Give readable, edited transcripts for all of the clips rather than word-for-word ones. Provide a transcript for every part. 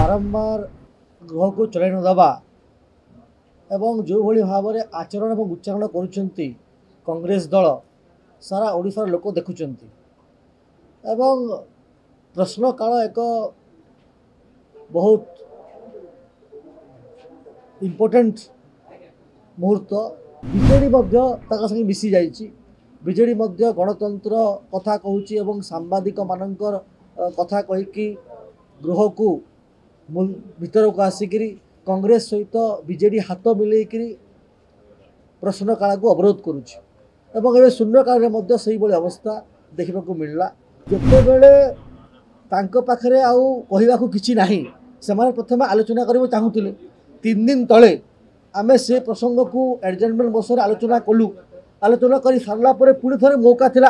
बारंबार गृह को चल नदबा एवं जो भली भाव में आचरण और उच्चारण करुँच कांग्रेस दल सारा ओडिशार लोक देखुं एवं प्रश्न काल एक बहुत इम्पोर्टेंट मुहूर्त बीजेडी संगे मिसी जाइए बीजेडी गणतंत्र कथा कहूँ एवं सांबादिक मानकर कथा कहीकि गृह को भीतर को आसिक कांग्रेस सहित बीजेडी हाथ मिलैकि प्रश्न काल को अवरोध करुच्ची एवं एवं शून्य काल में से अवस्था देखा मिलला जिते बड़े पाखे आउ कहवाक कि नहीं से प्रथम आलोचना करने चाहूले 3 दिन तले आमे से प्रसंग को एडजमेंट बस आलोचना कलु आलोचना कर सारा पुणी थे मौका थिला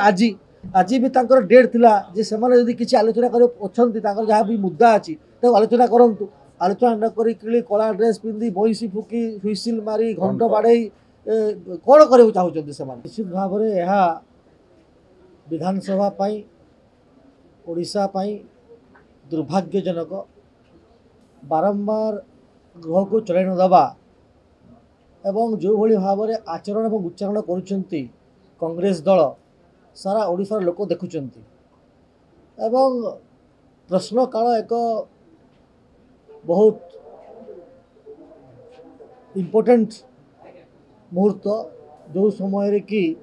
आज भी तांकर डेट थिला जे सेमाने यदि किसी आलोचना कर जहाँ भी मुद्दा अच्छी आलोचना करूँ आलोचना न करी कला ड्रेस पिंधि बईसी फुकी हुइसिल मारी घंट बाड़े कौन करने चाहते से निश्चित भाव में यह विधानसभा ओडिशा दुर्भाग्यजनक बारंबार गृह को चल नदबा एवं जो भली भाव में आचरण और उच्चारण करुँच कांग्रेस दल सारा ओडिशार लोक देखुं एवं प्रश्न काल एक बहुत इम्पोर्टेंट मुहूर्त जो समय कि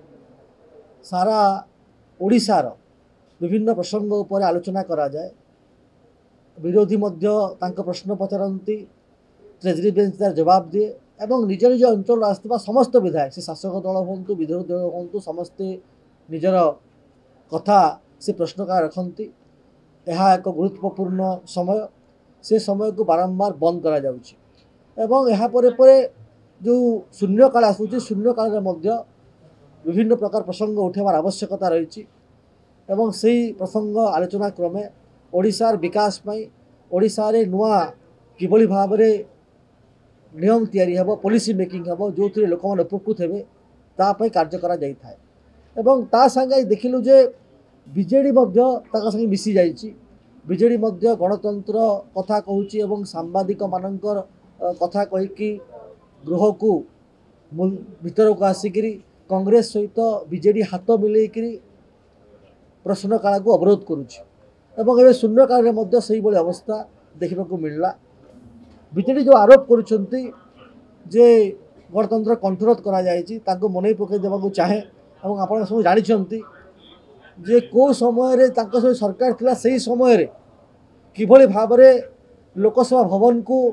सारा ओडिशार विभिन्न प्रसंग उपर आलोचना करा जाए विरोधी तांको प्रश्न पचारती ट्रेजरी बेंच तार जवाब दिए एवं निज निज अंचल आसवा समस्त विधायक से शासक दल हूँ विरोधी दल हूँ समस्ते निजर कथा से प्रश्न काल रखती यह एक गुरुत्वपूर्ण समय से समय को बारंबार बंद करा जाउछि एवं यहाँ पर जो शून्य काल आसूँ शून्य काल में विभिन्न प्रकार प्रसंग उठार आवश्यकता रही एवं से प्रसंग आलोचना क्रमे ओडिशार विकास ओडिशा रे नुआ किभली भाव में नियम तैयारी हेबो पॉलिसी मेकिंग हेबो जो थी लोक मैंने उपकृत हेबे तापाई कार्य करा जाई थाए एवं ता संगे देखिलु जे बीजेडी संगे मिसी जाइए बीजेडी गणतंत्र कथा कहूँ एवं सांबादिक मानकर कथा कहीकि गृह को भीतर को आसिक कांग्रेस सहित बीजेडी हाथ मिलैकि प्रश्न काल को अवरोध करुच्ची एवं एवं शून्य काल में से अवस्था देखा मिलला बीजेडी जो आरोप करुँच जे गणतंत्र कंठरोध करा मन पकई देवा चाहे और आप सब जानते जे को समय सरकार थिला सही समय किभली भाव में लोकसभा भवन को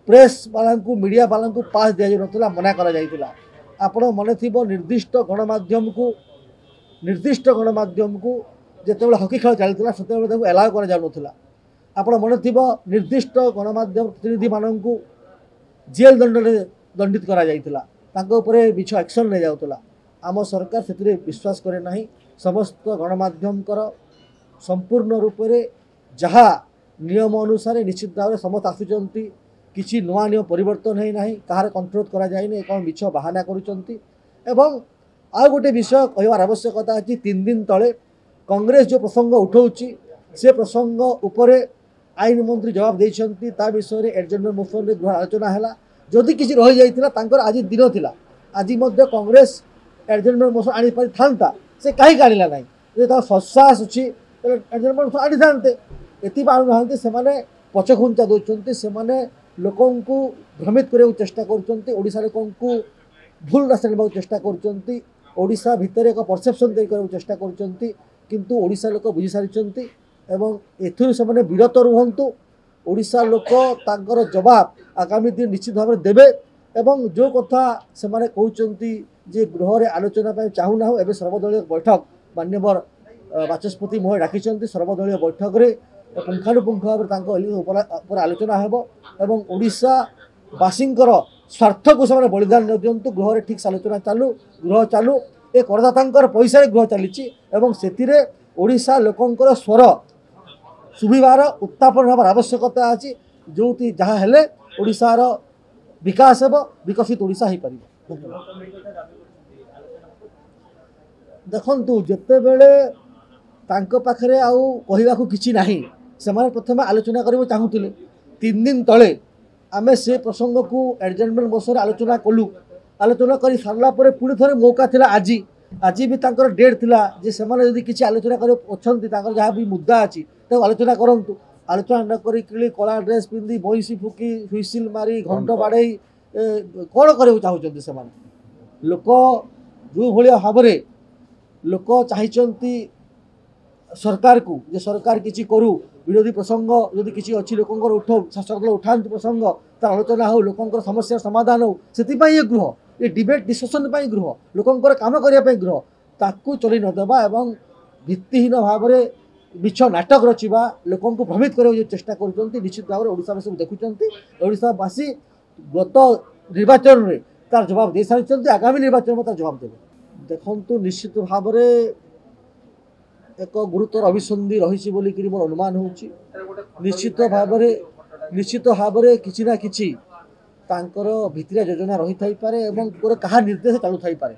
प्रेस वाला को मीडिया वाला को पास दि जाता मना करा आपण मन थी निर्दिष्ट गणमाध्यम को जितेबाला हकी खेल चलता से एलाउ कर आपण मन थी निर्दिष्ट गणमाध्यम प्रतिनिधि मान को जेल दंड दंडित करा मिछ एक्शन नहीं जाऊला आम सरकार से विश्वास करे ना समस्त गणमाध्यम संपूर्ण रूप से जहाँ नियम अनुसार निश्चित भाव में समस्त आसुंच किसी नुआ नियम परिवर्तन है ना कहार कंट्रोल करा जाए कौन मिछ बाहाना करुँच एवं आउ गोटे विषय कहवार आवश्यकता अच्छी 3 दिन तले कांग्रेस जो प्रसंग उठाऊँगी से प्रसंग उपर आईन मंत्री जवाब देते विषय में एडजमेंट मोशन गृह आलोचना है जदि किसी रही जाता आज दिन थिला आज कांग्रेस एडजमेंट मोशन आनी पारि था से कहीं आनिला ना सत्साहस अच्छी एडजमेंट मोशन आनी था ये आनुना से पछखुंचा दौरान से लोक भ्रमित करने चेष्टा करोडिशा लोक भूल रास्ता ने चेष्टा करोडिशा भितर एक परसेप्शन देकर चेष्टा किंतु ओडिशा लोक बुझी सारी एवं एथुर से विरत रुहतु ओडिशा लोक तांकर जवाब आगामी दिन निश्चित भाव में देवे एवं जो कथा से कहते जे गृह में आलोचना चाहूना एवं सर्वदलीय बैठक मान्यवर बाचस्पति महोदय डाकी सर्वदलीय बैठक में पुंखानुपुंख भाव आलोचना एवं ओडिशावासींकर स्वार्थ को से बलिदान न दिंतु गृह में ठीक आलोचना चालू गृह चालू ए करदाता पैसा गृह चली से ओडिशा लोकंकर स्वर सुविधार उत्थापन हमार आवश्यकता अच्छी जो जहाँ हेले ओडिशार विकास हेब विकसित ओडिशा हो पार देखु जिते बड़े पाखे आउ कहवाक कि नहीं से प्रथम आलोचना करने चाहूले 3 दिन तले आमे से प्रसंग को एडजमेंट बसर आलोचना कलु आलोचना कर सारा पुणी थे मौका थिला आज भी तांकर डेट थिला जे सेमाने यदि किसी आलोचना कर जहाँ भी मुद्दा अच्छी आलोचना करूँ आलोचना न करी कला ड्रेस पिंधि बईसी फुकी हुइसिल मारी घंट बाड़े कौन करने चाहते से लोक जो भाया भाव लोक चाहती सरकार को जे सरकार किसी करू विरोधी प्रसंग जदि किसी अच्छी लोकंर उठाऊ शासक दल उठा प्रसंग तार आलोचना हो लोकंर समस्या समाधान हो से ये गृह ये डिबेट डिस्कसन गृह लोकंर काम करने गृह ताकू चली नदेवा एवं भित्तिहीन भाव में मिछ नाटक रचिबा लोकों को भ्रमित करने चेष्टा कर निश्चित भाव में ओडावासी देखुं ओडावासी गत निर्वाचन में तार जवाब दे सारी आगामी निर्वाचन में तार जवाब देवे देखु निश्चित भाव में एक गुरुतर अभिसंधि रही मोर अनुमान हो निश्चित भाव में किसी ना किसी भित्तिया योजना रही थाई पारे एवं कहा निर्देश चलू थाई पारे।